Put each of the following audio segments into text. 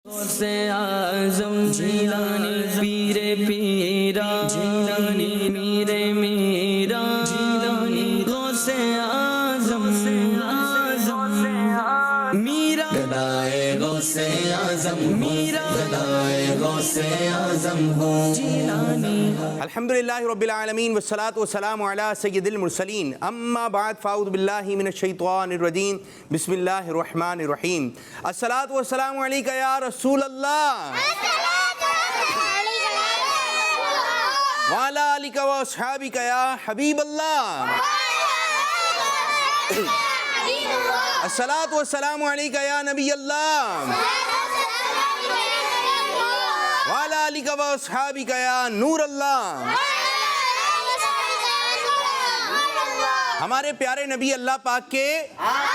سے اعظم جیلانی پیر پیرا جیلانی میرے میرا جیلانی غوث اعظم میرا گدائے غوث اعظم میرا گدائے غوث اعظم ہو جیلانی۔ الحمدللہ رب العالمین والصلاة والسلام علی سید المرسلین، اما بعد فاعوذ باللہ من الشیطان الرجیم، بسم اللہ الرحمن الرحیم۔ الصلاة والسلام علیک یا رسول اللہ وعلی آلک و اصحابک یا حبیب اللہ۔ الصلاة والسلام علیک یا نبی اللہ وعلی آلک و اصحابک یا نور اللہ۔ ہمارے پیارے نبی اللہ پاک کے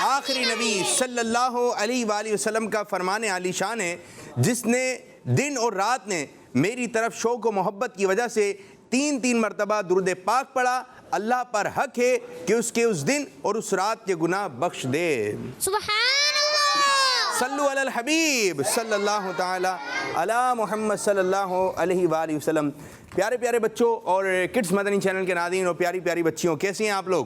آخری نبی صلی اللہ علیہ وآلہ وسلم کا فرمان عالی شان ہے، جس نے دن اور رات نے میری طرف شوق و محبت کی وجہ سے تین مرتبہ درود پاک پڑھا، اللہ پر حق ہے کہ اس کے اس دن اور اس رات کے گناہ بخش دے۔ سبحان اللہ۔ صلو علی الحبیب صلی اللہ تعالی علی محمد صلی اللہ علیہ وآلہ وسلم۔ پیارے پیارے بچوں اور کڈز مدنی چینل کے ناظرین اور پیاری پیاری بچیوں، کیسی ہیں آپ لوگ؟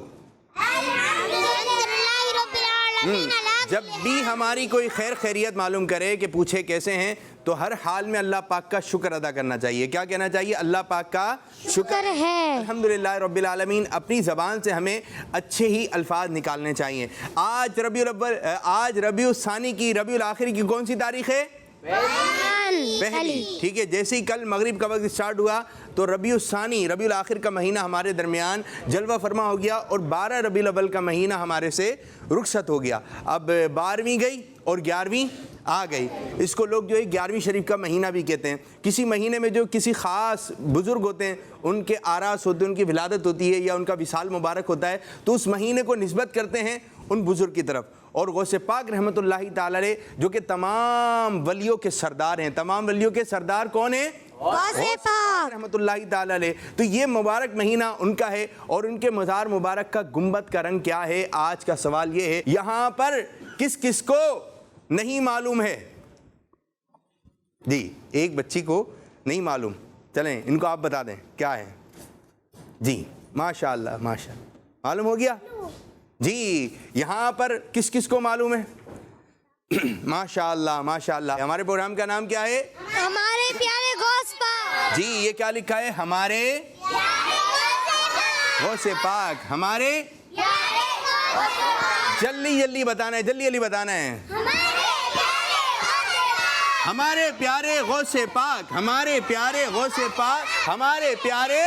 جب بھی ہماری کوئی خیر خیریت معلوم کرے کہ پوچھے کیسے ہیں، تو ہر حال میں اللہ پاک کا شکر ادا کرنا چاہیے۔ کیا کہنا چاہیے؟ اللہ پاک کا شکر ہے۔ الحمدللہ رب العالمین۔ اپنی زبان سے ہمیں اچھے ہی الفاظ نکالنے چاہیے۔ آج ربیع الثانی کی ربیع الآخر کی کون سی تاریخ ہے؟ پہلی۔ ٹھیک ہے، جیسے ہی کل مغرب کا وقت سٹارٹ ہوا تو ربیع الثانی ربیع الآخر کا مہینہ ہمارے درمیان جلوہ فرما ہو گیا، اور 12 ربیع الاول کا مہینہ ہمارے سے رخصت ہو گیا۔ اب 12ویں گئی اور 11ویں آ گئی۔ اس کو لوگ جو ہے 11ویں شریف کا مہینہ بھی کہتے ہیں۔ کسی مہینے میں جو کسی خاص بزرگ ہوتے ہیں، ان کے آراس ہوتے ہیں، ان کی ولادت ہوتی ہے یا ان کا وصال مبارک ہوتا ہے، تو اس مہینے کو نسبت کرتے ہیں ان بزرگ کی طرف۔ اور غوث پاک رحمۃ اللہ تعالی علیہ جو کہ تمام ولیوں کے سردار ہیں، تمام ولیوں کے سردار کون ہیں؟ غوث پاک رحمۃ اللہ تعالی علیہ۔ تو یہ مبارک مہینہ ان کا ہے، اور ان کے مزار مبارک کا گنبد کا رنگ کیا ہے؟ آج کا سوال یہ ہے، یہاں پر کس کس کو نہیں معلوم ہے؟ جی، ایک بچی کو نہیں معلوم، چلیں ان کو آپ بتا دیں کیا ہے۔ جی ماشاء اللہ ماشاء اللہ، معلوم ہو گیا؟ جی، یہاں پر کس کس کو معلوم ہے؟ ماشاء اللہ ماشاء اللہ۔ ہمارے پروگرام کا نام کیا ہے؟ ہمارے پیارے غوث پاک۔ جی، یہ کیا لکھا ہے؟ ہمارے غوث پاک، ہمارے جلدی بتانا ہے، جلدی بتانا ہے۔ ہمارے پیارے غوث پاک، ہمارے پیارے غوث پاک، ہمارے پیارے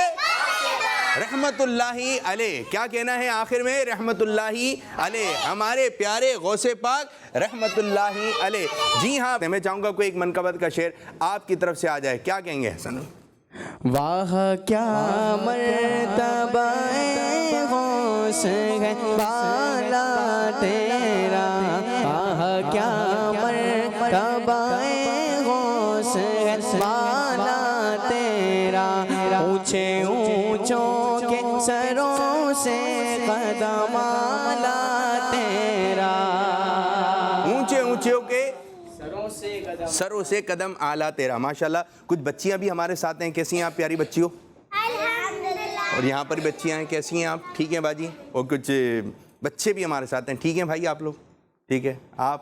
رحمت اللہ علیہ۔ کیا کہنا ہے آخر میں؟ رحمت اللہ علیہ، ہمارے پیارے غوث پاک رحمت اللہ علیہ۔ جی ہاں، میں چاہوں گا کوئی ایک منقبت کا شعر آپ کی طرف سے آ جائے۔ کیا کہیں گے حسن؟ واہ کیا مرتبہ غوث ہے بالا تیرا، واہ کیا مرتبہ غوث ہے بالا تیرا، اونچے اونچوں کے سروں سے قدم آلا تیرا، اونچے اونچوں کے سروں سے قدم اعلیٰ تیرا۔ ماشاءاللہ، کچھ بچیاں بھی ہمارے ساتھ ہیں۔ کیسی ہیں آپ پیاری بچیوں؟ اور یہاں پر بچیاں ہیں، کیسی ہیں آپ؟ ٹھیک ہیں باجی؟ اور کچھ بچے بھی ہمارے ساتھ ہیں، ٹھیک ہیں بھائی آپ لوگ؟ ٹھیک ہے، آپ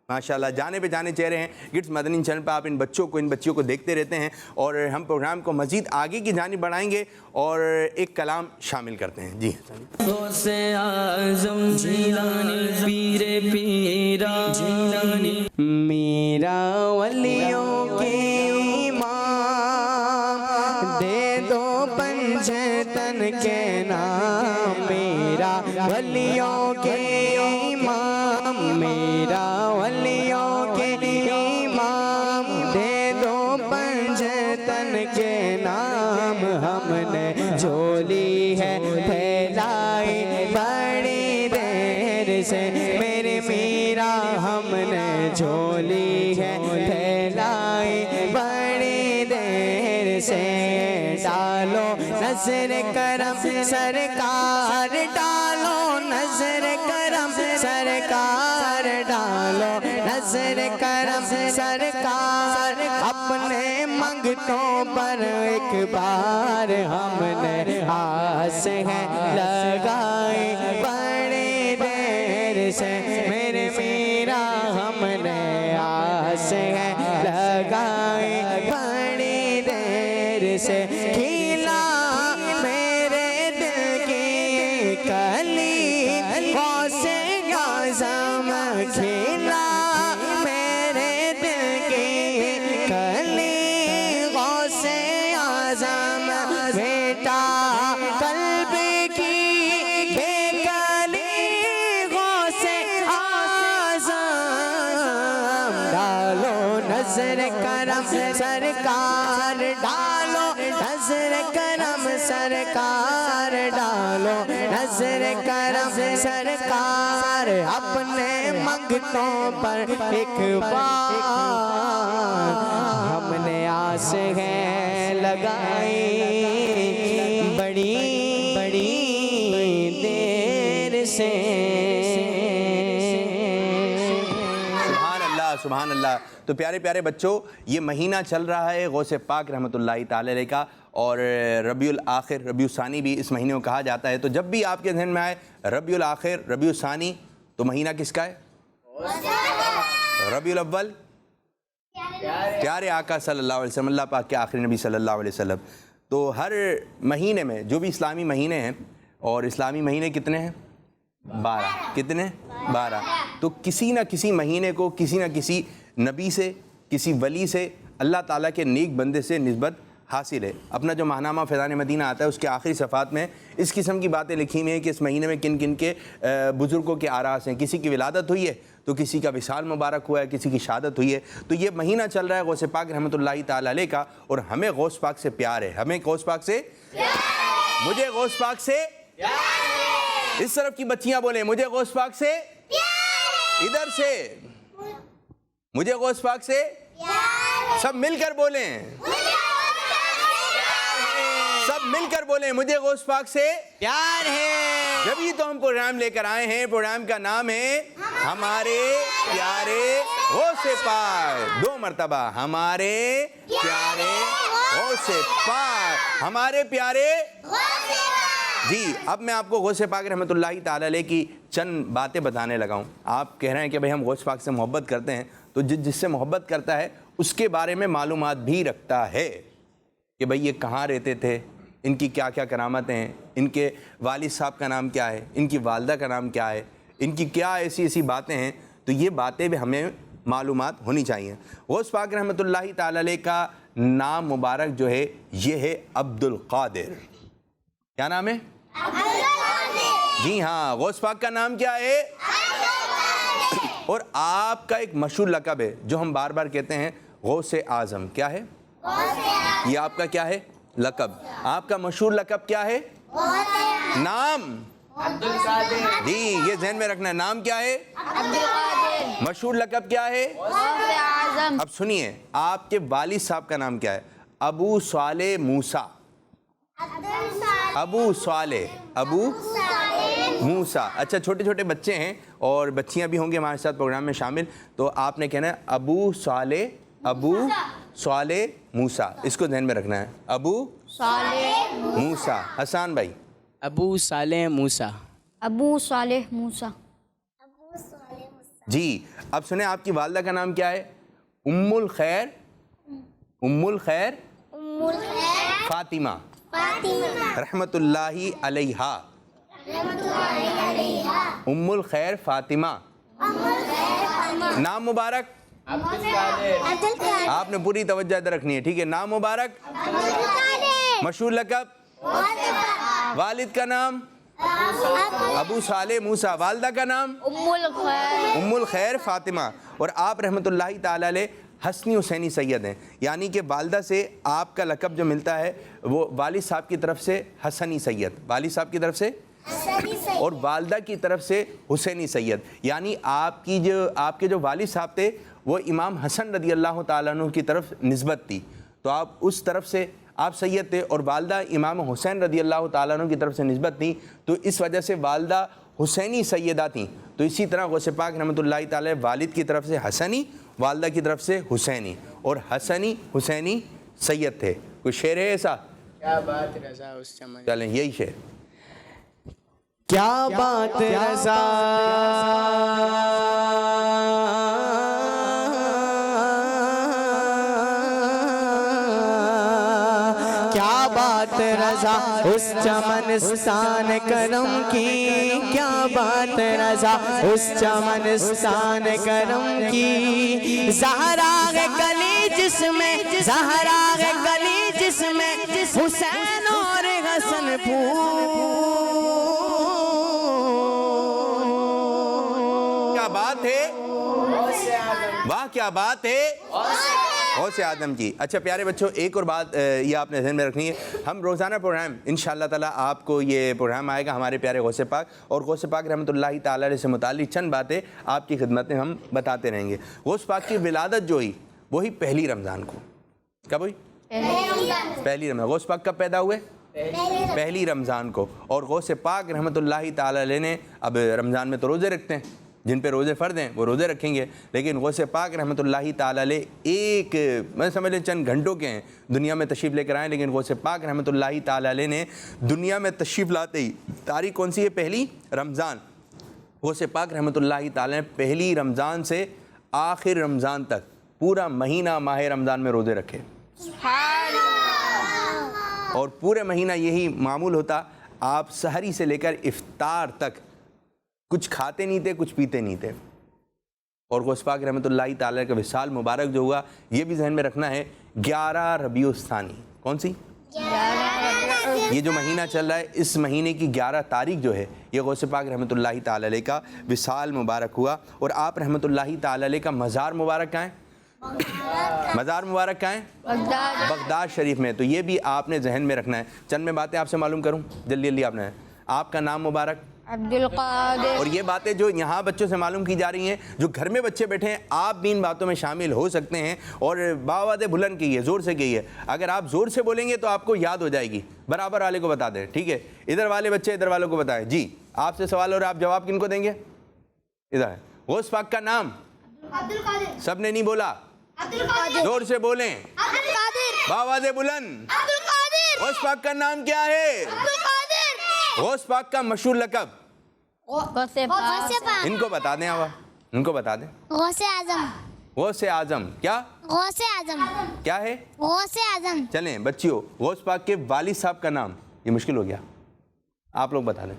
ماشاءاللہ جانے پہ جانے چہرے ہیں۔ کڈز مدنی چینل پہ آپ ان بچیوں کو دیکھتے رہتے ہیں، اور ہم پروگرام کو مزید آگے کی جانب بڑھائیں گے اور ایک کلام شامل کرتے ہیں۔ جی، غوث اعظم جیلانی پیر پیرا جیلانی، میرا ولیوں کے امام، دے دو پنجتن کے نام، میرا ولیوں کے امام، میرا ولیوں کے امام، دے دو پنجتن کے نام، ہم نے جھولی ہے پھیلائی بڑی دیر سے، میرے میرا ہم نے جھولی ہے پھیلائی بڑی دیر سے، ڈالو نظر کرم سرکار، ڈالو نظر کرم سرکار، ڈالو نظر کرم سرکار، سرکار اپنے منگتوں پر ایک بار ہم نے آس ہے لگائی بڑی دیر سے میرے میرا ہم نے آس ہے لگائی بڑی دیر سے کھیلا میرے دل کی کلی غوث اعظم کھیلا میرے دل کی کلی غوث اعظم بیٹا قلب کی بے کلی غوث اعظم ڈالو نظر کرم سرکار ڈالو نظر کرم سرکار ڈالو نظر کرم سرکار اپنے منگتوں پر ایک بار ہم نے آس ہے لگائی بڑی بڑی دیر سے سبحان اللہ سبحان اللہ. تو پیارے پیارے بچوں، یہ مہینہ چل رہا ہے غوث پاک رحمۃ اللہ تعالی علیہ کا، اور ربیع الآخر ربیع الثانی بھی اس مہینے کو کہا جاتا ہے. تو جب بھی آپ کے ذہن میں آئے ربیع الآخر ربیع الثانی تو مہینہ کس کا ہے؟ ربیع الاول پیارے آقا صلی اللہ علیہ وسلم، اللہ پاک کے آخری نبی صلی اللہ علیہ وسلم. تو ہر مہینے میں جو بھی اسلامی مہینے ہیں، اور اسلامی مہینے کتنے ہیں؟ 12. کتنے؟ 12. تو کسی نہ کسی مہینے کو کسی نہ کسی نبی سے، کسی ولی سے، اللہ تعالیٰ کے نیک بندے سے نسبت حاصل ہے. اپنا جو ماہنامہ فیضان مدینہ آتا ہے اس کے آخری صفحات میں اس قسم کی باتیں لکھی ہوئی ہیں کہ اس مہینے میں کن کن کے بزرگوں کے آراس ہیں. کسی کی ولادت ہوئی ہے تو کسی کا وصال مبارک ہوا ہے، کسی کی شہادت ہوئی ہے. تو یہ مہینہ چل رہا ہے غوث پاک رحمۃ اللہ تعالی علیہ کا، اور ہمیں غوث پاک سے پیار ہے. ہمیں غوث پاک سے مجھے غوث پاک سے اس طرف کی بچیاں بولیں مجھے غوث پاک سے، ادھر سے مجھے غوث پاک سے، سب مل کر بولیں، سب مل کر بولیں مجھے غوث پاک سے پیار ہے. جبھی تو ہم پروگرام لے کر آئے ہیں. پروگرام کا نام ہے ہمارے پیارے غوث پاک. 2 مرتبہ ہمارے پیارے غوث پاک، ہمارے پیارے. جی اب میں آپ کو غوث پاک رحمۃ اللہ تعالی علیہ کی چند باتیں بتانے لگا ہوں. آپ کہہ رہے ہیں کہ بھئی ہم غوث پاک سے محبت کرتے ہیں، تو جس سے محبت کرتا ہے اس کے بارے میں معلومات بھی رکھتا ہے کہ بھئی یہ کہاں رہتے تھے، ان کی کیا کیا کرامتیں ہیں، ان کے والد صاحب کا نام کیا ہے، ان کی والدہ کا نام کیا ہے، ان کی کیا ایسی باتیں ہیں. تو یہ باتیں بھی ہمیں معلومات ہونی چاہیے. غوث پاک رحمۃ اللہ تعالی علیہ کا نام مبارک جو ہے یہ ہے عبد القادر. کیا نام ہے؟ جی ہاں، غوث پاک کا نام کیا ہے؟ اور آپ کا ایک مشہور لقب ہے جو ہم بار بار کہتے ہیں، غوث اعظم. کیا ہے یہ آپ کا؟ کیا ہے لقب؟ آپ کا مشہور لقب کیا ہے؟ نام عبد القادر. جی یہ ذہن میں رکھنا ہے، نام کیا ہے؟ عبد القادر. مشہور لقب کیا ہے؟ غوث اعظم. اب سنیے، آپ کے والد صاحب کا نام کیا ہے؟ ابو صالح موسیٰ. ابو صالح، ابو موسیٰ. اچھا چھوٹے چھوٹے بچے ہیں اور بچیاں بھی ہوں گے ہمارے ساتھ پروگرام میں شامل، تو آپ نے کہنا ہے ابو صالح موسیٰ. اس کو ذہن میں رکھنا ہے، ابو صالح موسیٰ. حسان بھائی؟ ابو صالح موسیٰ. ابو صالح موسیٰ. جی اب سنیں، آپ کی والدہ کا نام کیا ہے؟ ام الخیر. ام الخیر فاطمہ رحمۃ اللہ علیہا. ام الخیر فاطمہ. نام مبارک؟ آپ نے پوری توجہ ادھر رکھنی ہے، ٹھیک ہے؟ نام مبارک؟ مشہور لقب؟ والد کا نام؟ ابو صالح موسیٰ. والدہ کا نام؟ ام الخیر فاطمہ. اور آپ رحمۃ اللہ تعالی علیہ حسنی حسینی سید ہیں، یعنی کہ والدہ سے آپ کا لقب جو ملتا ہے وہ والد صاحب کی طرف سے حسنی سید، والد صاحب کی طرف سے، اور والدہ کی طرف سے حسینی سید. یعنی آپ کے جو والد صاحب تھے وہ امام حسن رضی اللہ تعالیٰ عنہ کی طرف نسبت تھی، تو آپ اس طرف سے آپ سید تھے، اور والدہ امام حسین رضی اللہ تعالیٰ عنہ کی طرف سے نسبت تھی، تو اس وجہ سے والدہ حسینی سیدہ تھیں. تو اسی طرح غوث پاک رحمۃ اللہ تعالی والد کی طرف سے حسنی والدہ کی طرف سے حسینی، اور حسنی حسینی سید تھے. کوئی شعر ہے ایسا؟ کیا بات رضا اس چمن. چلیں یہی شعر. کیا بات رضا کیا بات رضا اس چمنستان کرم کی، کیا بات رضا اس چمنستان کرم کی. زہرا ہے گلی جس میں، زہرا ہے گلی جس میں حسین اور حسن کیا بات ہے، واہ کیا بات ہے غوث آدم کی. اچھا پیارے بچوں، ایک اور بات یہ آپ نے ذہن میں رکھنی ہے. ہم روزانہ پروگرام انشاءاللہ تعالیٰ آپ کو یہ پروگرام آئے گا ہمارے پیارے غوث پاک اور غوث پاک رحمۃ اللہ تعالیٰ علیہ سے متعلق چند باتیں آپ کی خدمت میں ہم بتاتے رہیں گے. غوث پاک کی ولادت جو ہوئی وہی پہلی رمضان کو. کب ہوئی؟ پہلی رمضان. غوث پاک کب پیدا ہوئے؟ پہلی رمضان کو. اور غوث پاک رحمۃ اللہ تعالیٰ علیہ نے، اب رمضان میں تو روزے رکھتے ہیں، جن پہ روزے فرض ہیں وہ روزے رکھیں گے، لیکن غوث پاک رحمۃ اللہ تعالیٰ علیہ ایک میں سمجھ لیں چند گھنٹوں کے ہیں دنیا میں تشریف لے کر آئیں، لیکن غوث پاک رحمۃ اللہ تعالیٰ علیہ نے دنیا میں تشریف لاتے ہی تاریخ کون سی ہے؟ پہلی رمضان. غوث پاک رحمۃ اللہ تعالیٰ نے پہلی رمضان سے آخر رمضان تک پورا مہینہ ماہ رمضان میں روزے رکھے، اور پورے مہینہ یہی معمول ہوتا. آپ سحری سے لے کر افطار تک کچھ کھاتے نہیں تھے، کچھ پیتے نہیں تھے. اور غوث پاک رحمۃ اللہ تعالیٰ کا وصال مبارک جو ہوا، یہ بھی ذہن میں رکھنا ہے، 11 ربیع الثانی. کون سی؟ یہ جو مہینہ چل رہا ہے، اس مہینے کی 11 تاریخ جو ہے یہ غوث پاک رحمۃ اللہ تعالیٰ علیہ کا وصال مبارک ہوا. اور آپ رحمۃ اللہ تعالیٰ علیہ کا مزار مبارک کہاں ہے؟ مزار مبارک کہاں ہے؟ بغداد شریف میں. تو یہ بھی آپ نے ذہن میں رکھنا ہے. چند میں باتیں آپ سے معلوم کروں جلدی جلدی. آپ نے آپ کا نام مبارک؟ عبد القادر. اور یہ باتیں جو یہاں بچوں سے معلوم کی جا رہی ہیں، جو گھر میں بچے بیٹھے ہیں، آپ بھی ان باتوں میں شامل ہو سکتے ہیں. اور باواد بلند کہیے، زور سے کہیے. اگر آپ زور سے بولیں گے تو آپ کو یاد ہو جائے گی. برابر والے کو بتا دیں، ٹھیک ہے؟ ادھر والے بچے ادھر والوں کو بتائیں. جی آپ سے سوال اور آپ جواب کن کو دیں گے؟ ادھر. غوث پاک کا نام؟ عبد القادر. سب نے نہیں بولا، عبد القادر. زور سے بولیں. عبد القادر. باواد بلند. عبد القادر. غوث پاک کا نام کیا ہے؟ عبد القادر. غوث پاک کا مشہور لقب غوث پاک. ان کو بتا دیں. آپ ان کو بتا دیں. غوث اعظم. غوث اعظم. کیا غوث اعظم. کیا ہے؟ غوث اعظم. چلیں بچیوں، غوث پاک کے والد صاحب کا نام، یہ مشکل ہو گیا، آپ لوگ بتا دیں.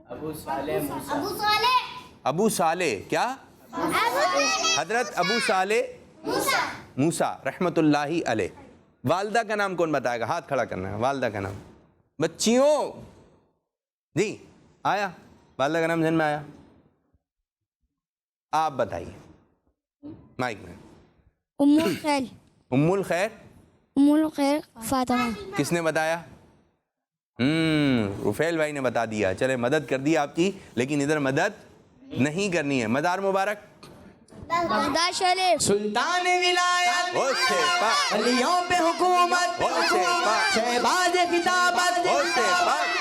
ابو صالح ابو صالح. ابو صالح. کیا؟ حضرت ابو صالح موسیٰ رحمۃ اللہ علیہ. والدہ کا نام کون بتائے گا؟ ہاتھ کھڑا کرنا ہے. والدہ کا نام بچیوں. جی آیا؟ والدہ کا نام ذہن میں آیا؟ آپ بتائیے مائک میں. ام الخیر. ام الخیر. ام الخیر فاطمہ. کس نے بتایا؟ رفیل بھائی نے بتا دیا. چلے مدد کر دی آپ کی، لیکن ادھر مدد نہیں کرنی ہے. مزار مبارک؟ بغداد شریف. سلطان ولایت، غوث پاک. ولیوں پہ حکومت، غوث پاک. شہباز خطابت، غوث پاک.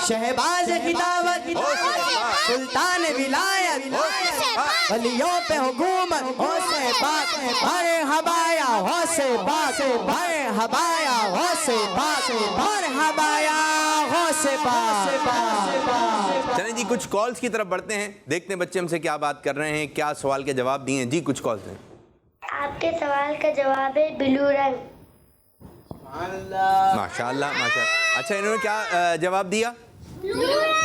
شہباز خطابت، غوث پاک. سلطان ولایت، غوث پاک. ولیوں پہ حکومت. غوث پاک. مرحبا یا غوث پاک، مرحبا غوث پاک، مرحبا یا غوث پاک. چلیں جی کچھ کالز کی طرف بڑھتے ہیں، دیکھتے ہیں بچے ہم سے کیا بات کر رہے ہیں، کیا سوال کے جواب دیے ہیں. جی کچھ کالز ہیں. آپ کے سوال کا جواب ہے بلو رنگ. ماشاء اللہ ماشاء اللہ. اچھا انہوں نے کیا جواب دیا؟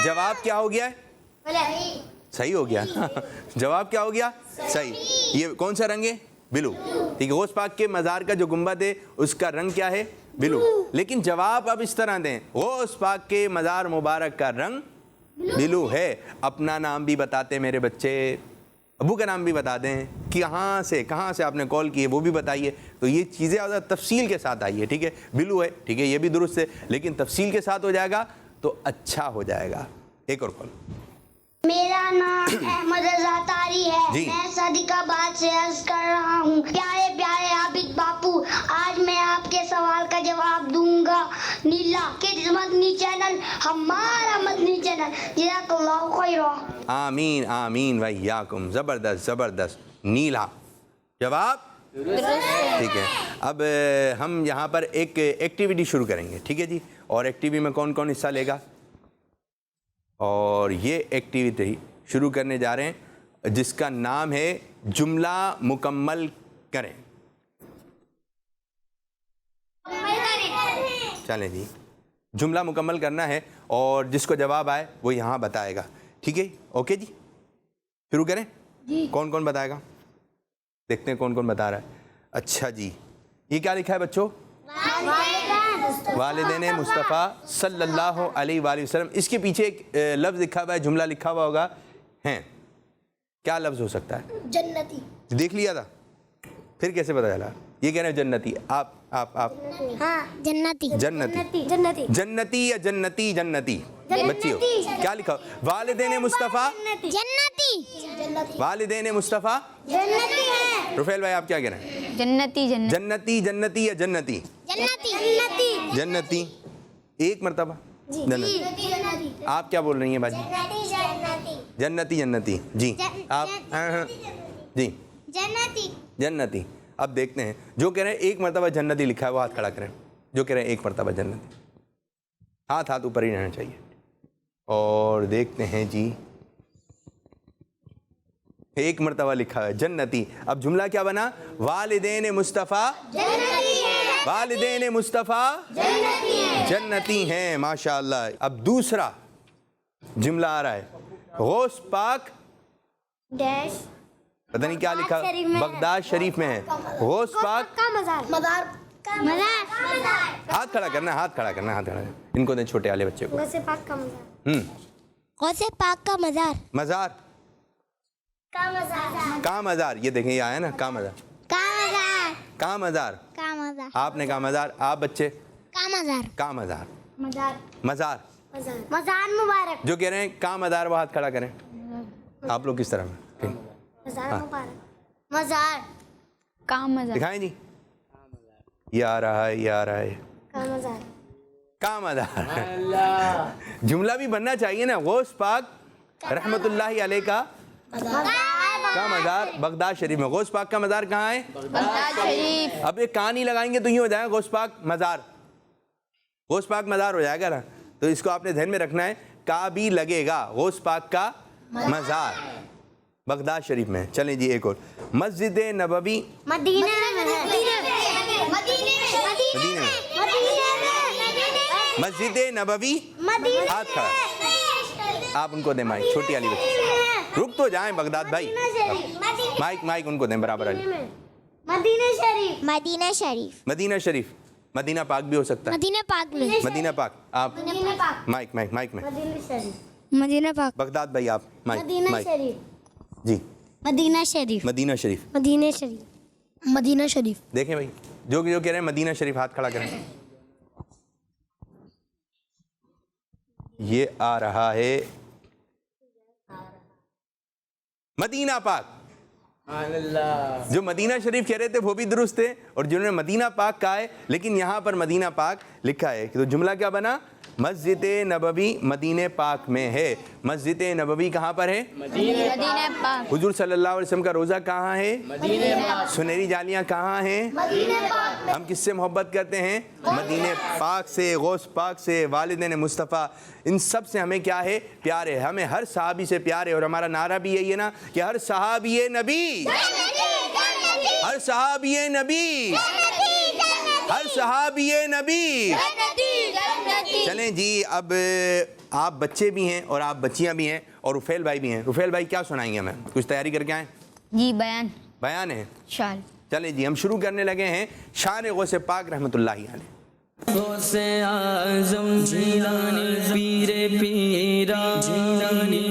جواب کیا ہو گیا ہے؟ صحیح ہو گیا. جواب کیا ہو گیا؟ صحیح. یہ کون سا رنگ ہے؟ بلو. ٹھیک ہے. غوث پاک کے مزار کا جو گنبد ہے اس کا رنگ کیا ہے؟ بلو. لیکن جواب اب اس طرح دیں، غوث پاک کے مزار مبارک کا رنگ بلو ہے. اپنا نام بھی بتاتے میرے بچے، ابو کا نام بھی بتا دیں، کہاں سے آپ نے کال کی ہے وہ بھی بتائیے. تو یہ چیزیں زیادہ تفصیل کے ساتھ آئیے. ٹھیک ہے. بلو ہے، ٹھیک ہے، یہ بھی درست ہے، لیکن تفصیل کے ساتھ ہو جائے گا تو اچھا ہو جائے گا. ایک اور کال. میرا نام احمد رضا تاری ہے. جی. میں صدیقہ آباد سے عرض کر رہا ہوں. پیارے پیارے عابد باپو، آج میں آپ کے سوال کا جواب دوں گا. نیلا کڈز مدنی چینل ہمارا مدنی چینل. جزاک اللہ خیرا. آمین آمین وإیاکم. زبردست زبردست. نیلا. جواب ٹھیک ہے. اب ہم یہاں پر ایک ایکٹیویٹی شروع کریں گے, ٹھیک ہے جی. اور ایکٹیویٹی میں کون کون حصہ لے گا؟ اور یہ ایکٹیویٹی شروع کرنے جا رہے ہیں جس کا نام ہے جملہ مکمل کریں. چلیں جی, جملہ مکمل کرنا ہے اور جس کو جواب آئے وہ یہاں بتائے گا, ٹھیک ہے. اوکے جی, شروع کریں. کون کون بتائے گا؟ دیکھتے ہیں کون کون بتا رہا ہے. اچھا جی, یہ کیا لکھا ہے بچوں؟ والدین مصطفیٰ صلی اللہ علیہ وآلہ وسلم. اس کے پیچھے ایک لفظ لکھا ہوا ہے, جملہ لکھا ہوا ہوگا, ہیں کیا لفظ ہو سکتا ہے؟ جنتی. دیکھ لیا تھا, پھر کیسے پتا چلا؟ یہ کہہ رہے ہیں جنتی. آپ ہاں جنتی. جنتی جنتی. جنتی یا جنتی؟ جنتی بچی ہو. کیا لکھا؟ والدین مصطفیٰ. جنتی. والدین مصطفیٰ جنتی ہے. رفیل بھائی آپ کیا کہہ رہے ہیں؟ جنتی. جنتی. جنتی یا جنتی؟ جنتی. جنتی. ایک مرتبہ جنتی. آپ کیا بول رہی ہیں باجی؟ جنتی. جنتی جی. آپ جی جنتی. جنتی. اب دیکھتے ہیں جو کہہ رہے ہیں ایک مرتبہ جنتی لکھا ہے وہ ہاتھ کھڑا کریں. جو کہہ رہے ہیں ایک مرتبہ جنتی, ہاتھ اوپر ہی رہنا چاہیے. اور دیکھتے ہیں جی, ایک مرتبہ لکھا ہے جنتی. اب جملہ کیا بنا؟ والدین مصطفیٰ. والدین مصطفیٰ جنتی ہیں. ماشاء اللہ. اب دوسرا جملہ آ رہا ہے, غوث پاک ڈیش پتہ نہیں کیا لکھا, بغداد شریف میں ہے. غوث پاک کا مزار. مزار. ہاتھ کھڑا کرنا, ہاتھ کھڑا کرنا, ہاتھ کھڑا کرنا. ان کو دیں چھوٹے والے بچے کو. غوث پاک کا مزار. غوث پاک کا مزار. مزار. کا مزار. کا مزار. یہ دیکھیں یہ آیا نا, کا مزار. کا مزار. کا مزار. کا مزار. آپ نے کہا مزار, آپ بچے کا مزار. کا مزار. مزار. مزار. مزار مبارک. جو کہہ رہے ہیں کا مزار وہ ہاتھ کھڑا کریں. آپ لوگ کس طرح میں مزار مبارک. مزار. کا مزار. دکھائیں جی. یہ آ رہا ہے, یہ آ رہا ہے. کا مزار. کا مزار. جملہ بھی بننا چاہیے نا. غوث پاک رحمت اللہ علیہ کا مزار بغداد شریف میں. غوث پاک کا مزار کہاں ہے؟ بغداد شریف. اب ایک کہانی لگائیں گے تو یہ ہو جائے گا غوث پاک مزار. غوث پاک مزار ہو جائے گا نا. تو اس کو آپ نے ذہن میں رکھنا ہے, کا بھی لگے گا. غوث پاک کا مزار بغداد شریف میں. چلیں جی ایک اور, مسجد نبوی. مدینہ. مسجد نبوی. ہاتھ کھڑا. آپ ان کو دیں مائک, چھوٹی والی بچی. رک تو جائیں بغداد بھائی. مائک ان کو دیں برابر والی. مدینہ شریف. مدینہ شریف. مدینہ شریف. مدینہ پاک بھی ہو سکتا ہے. مدینہ پاک میں. مدینہ پاک. آپ مدینہ پاک. مائک میں. مدینہ شریف. مدینہ پاک. بغداد بھائی آپ مائک. مدینہ مائک شریف. جی. مدینہ شریف. مدینہ شریف. مدینہ شریف. مدینہ شریف. دیکھیں بھائی جو کہہ رہے ہیں مدینہ شریف ہاتھ کھڑا کریں. یہ آ رہا ہے مدینہ پاک. جو مدینہ شریف کہہ رہے تھے وہ بھی درست ہے, اور جنہوں نے مدینہ پاک کہا ہے لیکن یہاں پر مدینہ پاک لکھا ہے. تو جملہ کیا بنا؟ مسجد نبوی مدینہ پاک میں ہے. مسجد نبوی کہاں پر ہے؟ مدینہ پاک. حضور صلی اللہ علیہ وسلم کا روزہ کہاں ہے؟ مدینہ پاک. سنہری جالیاں کہاں ہیں؟ مدینہ پاک. ہم کس سے محبت کرتے ہیں؟ مدینہ پاک سے, غوث پاک سے, والدین مصطفیٰ, ان سب سے ہمیں کیا ہے؟ پیار ہے. ہمیں ہر صحابی سے پیار ہے. اور ہمارا نعرہ بھی یہی ہے نا کہ ہر صحابی نبی, ہر صحابی نبی, ہر صحابی نبی. چلیں جی, اب آپ بچے بھی ہیں اور آپ بچیاں بھی ہیں اور رفیل بھائی بھی ہیں. رفیل بھائی کیا سنائیں گے ہمیں؟ کچھ تیاری کر کے آئیں؟ جی بیان ہے. شال. چلیں جی ہم شروع کرنے لگے ہیں شان غوث پاک رحمت اللہ علیہ. غوث اعظم جیلانی پیر پیرا جیلانی.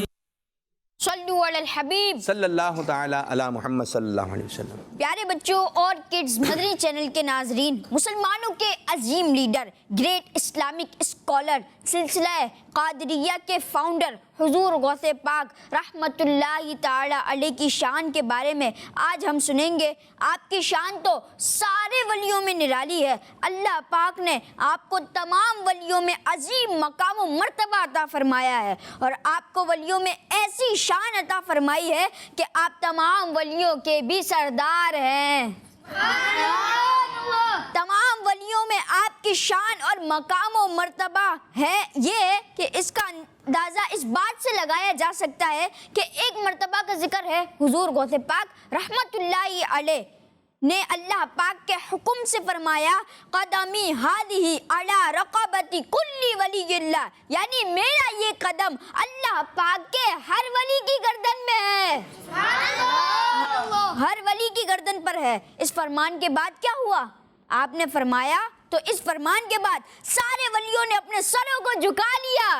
صلو علی الحبیب صلی اللہ تعالی علی محمد صلی اللہ علیہ وسلم. پیارے بچوں اور کڈز مدنی چینل کے ناظرین, مسلمانوں کے عظیم لیڈر, گریٹ اسلامک اسکالر, سلسلہ قادریہ کے فاؤنڈر حضور غوث پاک رحمت اللہ تعالی علیہ کی شان کے بارے میں آج ہم سنیں گے۔ آپ کی شان تو سارے ولیوں میں نرالی ہے۔ اللہ پاک نے آپ کو تمام ولیوں میں عظیم مقام و مرتبہ عطا فرمایا ہے، اور آپ کو ولیوں میں ایسی شان عطا فرمائی ہے کہ آپ تمام ولیوں کے بھی سردار ہیں۔ تمام ولیوں میں آپ کی شان اور مقام و مرتبہ ہے یہ کہ اس کا اندازہ اس بات سے لگایا جا سکتا ہے کہ ایک مرتبہ کا ذکر ہے حضور غوث پاک رحمت اللہ علیہ نے اللہ پاک کے حکم سے فرمایا قدمی ہادی علی رقبتی کل ولی اللہ، یعنی میرا یہ قدم اللہ پاک کے ہر ولی کی گردن میں ہے، ہر ولی کی گردن پر ہے۔ اس فرمان کے بعد کیا ہوا؟ آپ نے فرمایا تو اس فرمان کے بعد سارے ولیوں نے اپنے سروں کو جھکا لیا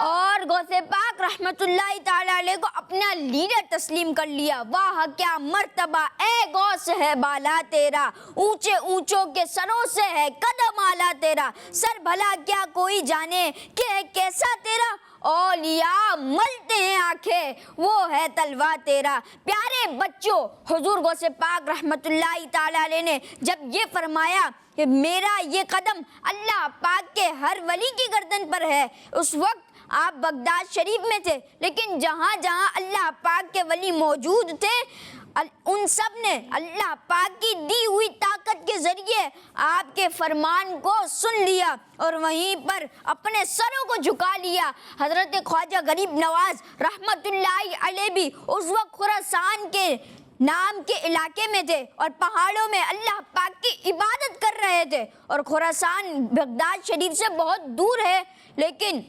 اور غوث پاک رحمت اللہ تعالی علیہ کو اپنا لیڈر تسلیم کر لیا۔ واہ کیا مرتبہ اے غوث ہے بالا تیرا، اونچے اونچوں کے سروں سے ہے قدم آلا تیرا، سر بھلا کیا کوئی جانے کہ ہے کیسا تیرا، اولیاء ملتے ہیں آنکھیں وہ ہے تلوا تیرا۔ پیارے بچوں، حضور غوث پاک رحمت اللہ تعالی علیہ نے جب یہ فرمایا کہ میرا یہ قدم اللہ پاک کے ہر ولی کی گردن پر ہے، اس وقت آپ بغداد شریف میں تھے، لیکن جہاں جہاں اللہ پاک کے ولی موجود تھے ان سب نے اللہ پاک کی دی ہوئی طاقت کے ذریعے آپ کے فرمان کو سن لیا اور وہیں پر اپنے سروں کو جھکا لیا۔ حضرت خواجہ غریب نواز رحمت اللہ علیہ بھی اس وقت خراسان کے نام کے علاقے میں تھے اور پہاڑوں میں اللہ پاک کی عبادت کر رہے تھے، اور خراسان بغداد شریف سے بہت دور ہے، لیکن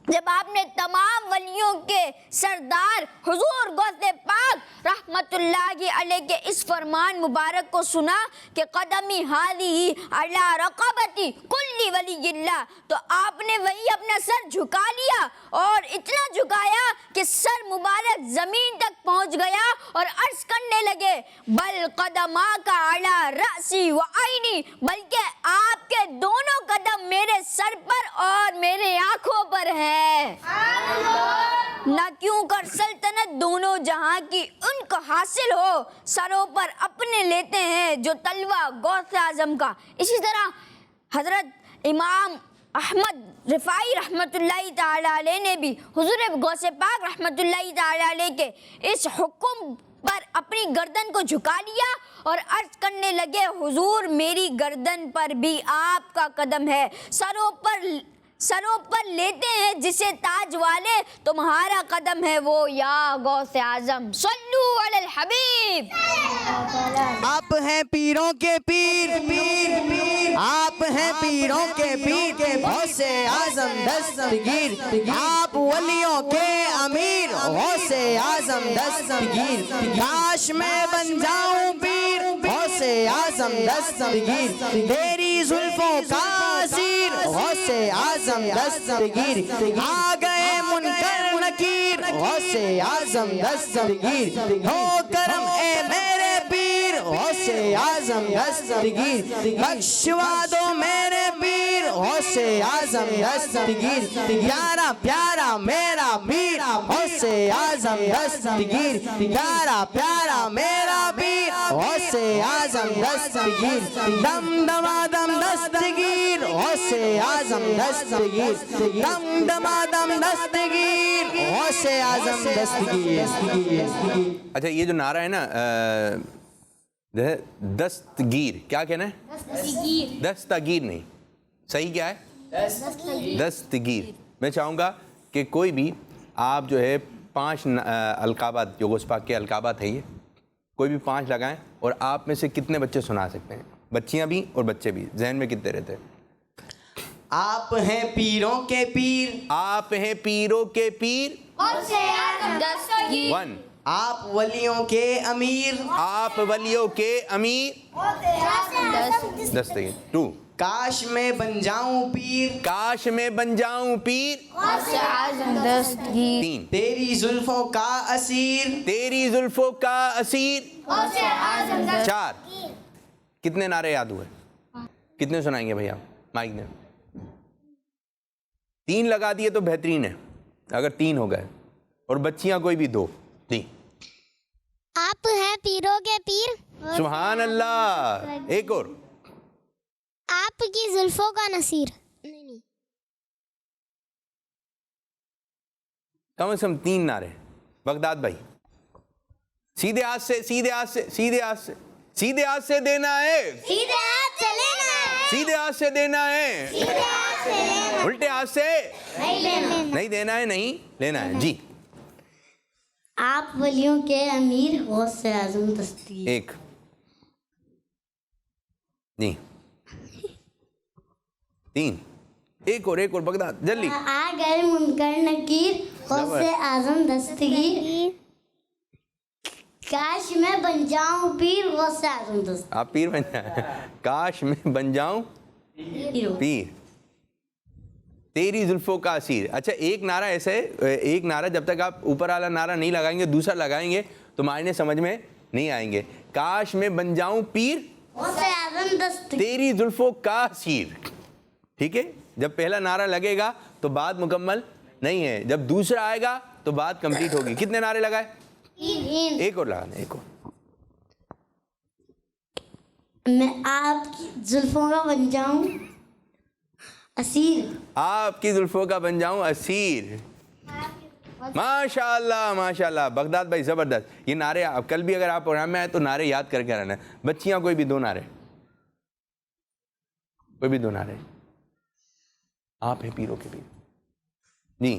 جب آپ نے تمام ولیوں کے سردار حضور غوث پاک رحمت اللہ علیہ کے اس فرمان مبارک کو سنا کہ قدمی ہادی علی رقبتی کل ولی اللہ، تو آپ نے وہی اپنا سر جھکا لیا اور اتنا جھکایا کہ سر مبارک زمین تک پہنچ گیا اور عرض کرنے لگے بل قدماک علی رأسی و عینی، بلکہ آپ کے دونوں قدم میرے سر پر اور میرے آنکھوں پر ہیں۔ نہ کیوں کر سلطنت دونوں جہاں کی ان کو حاصل ہو، سروں پر اپنے لیتے ہیں جو تلوہ غوث اعظم کا۔ اسی طرح حضرت امام احمد رفاعی رحمت اللہ تعالی علیہ نے بھی حضور غوث پاک رحمت اللہ تعالی علیہ کے اس حکم پر اپنی گردن کو جھکا لیا اور عرض کرنے لگے حضور میری گردن پر بھی آپ کا قدم ہے، سروں پر لیتے ہیں جسے تاج والے، تمہارا قدم ہے وہ یا غوث اعظم۔ صلو علی الحبیب۔ آپ ہیں پیروں کے پیر، آپ ہیں پیروں کے پیر، غوث اعظم دستگیر، آپ ولیوں کے امیر، غوث اعظم دستگیر، کاش میں بن جاؤں پیر، غوث اعظم دستگیر، تیری زلفوں کا اسیر، غوث اعظم دستگیر، آ گئے منکر نکیر، غوث اعظم دستگیر، ہو کرم اے میرے پیر، غوث اعظم دستگیر، بخشوا دو میرے پیر، غوث اعظم دستگیر، پیارا پیارا میرا پیر، غوث اعظم دستگیر، پیارا پیارا میرا پیر، غوث اعظم دستگیر، دم دما دم دستگیر، غوث اعظم دستگیر، دم دما دم دستگیر، غوث اعظم دستگیر۔ اچھا یہ جو نعرہ ہے نا دستگیر، کیا کہنا ہے؟ دستگیر نہیں، صحیح کیا ہے؟ دستگیر۔ میں چاہوں گا کہ کوئی بھی آپ جو ہے 5 القابات جو غوث پاک کے القابات ہیں، یہ کوئی بھی 5 لگائیں، اور آپ میں سے کتنے بچے سنا سکتے ہیں؟ بچیاں بھی اور بچے بھی، ذہن میں کتنے رہتے ہیں؟ آپ ہیں پیروں کے پیر، آپ ہیں پیروں کے پیر، 1۔ آپ ولیوں کے امیر، آپ ولیوں کے امیر، دستگیر، 2۔ کاش میں بن جاؤں پیر، کاش میں بن جاؤں پیر، 3۔ تیری زلفوں کا اسیر، تیری زلفوں کا اسیر، 4۔ کتنے نعرے یاد ہوئے؟ کتنے سنائیں گے بھیا مائک نے؟ 3 لگا دیے تو بہترین ہے اگر 3 ہو گئے, اور بچیاں کوئی بھی 2. جی آپ ہیں پیروں کے پیر. سبحان اللہ. ایک اور. آپ کی زلفوں کا نصیر. کم از کم 3 نعرے. بغداد بھائی سیدھے ہاتھ سے, سیدھے ہاتھ سے, سیدھے ہاتھ سے, سیدھے ہاتھ سے دینا ہے, سیدھے ہاتھ سے لینا ہے, سیدھے ہاتھ سے دینا ہے, سیدھے ہاتھ سے لینا ہے, الٹے ہاتھ سے نہیں لینا. نہیں دینا ہے, نہیں لینا ہے. جی آپ ولیوں کے امیر غوث اعظم دستگیر. ایک. جی 3. ایک اور, ایک اور. بغداد جلدی. آ گئے منکر نکیر غوث اعظم دستگیر. کاش میں بن جاؤں پیر غوث اعظم دستگیر. آپ پیر بن جائیں. کاش میں بن جاؤں پیر تیری زلفوں کا اسیر. اچھا ایک نعرہ ایسا ہے, ایک نعرہ جب تک آپ اوپر والا نعرہ نہیں لگائیں گے دوسرا لگائیں گے تو معنی سمجھ میں نہیں آئیں گے. کاش میں بن جاؤں پیر غوث اعظم دستگیر. تیری زلفوں کا اسیر. ٹھیک ہے, جب پہلا نعرہ لگے گا تو بات مکمل نہیں ہے, جب دوسرا آئے گا تو بات کمپلیٹ ہوگی. کتنے نعرے لگائے؟ ایک اور لگانا, ایک اور. میں آپ کی زلفوں کا بن جاؤں اسیر. آپ کی زلفوں کا بن جاؤں اسیر. ماشاء اللہ ماشاء اللہ. بغداد بھائی زبردست. یہ نعرے کل بھی اگر آپ پروگرام میں آئے تو نعرے یاد کر کے رہنا ہے. بچیاں کوئی بھی 2 نعرے, کوئی بھی 2 نعرے. آپ ہیں پیروں کے پیر. جی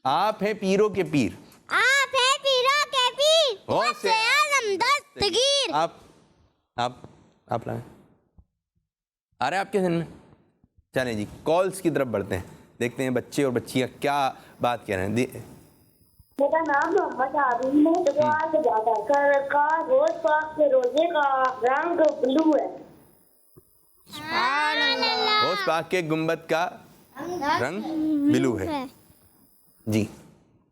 آپ ہیں پیروں کے پیر. آپ ہیں پیروں کے پیر غوث اعظم دستگیر. آپ لائیں. آ رہے ہیں آپ کے ذہن میں؟ چلیں جی کالز کی طرف بڑھتے ہیں, دیکھتے ہیں بچے اور بچیاں کیا بات کہہ رہے ہیں. میرا نام محمد عارف ہے. دعا سے زیادہ کر کا روز پاک کے روزے کا رنگ بلو ہے. غوث پاک کے گنبد کا رنگ بلو ہے. جی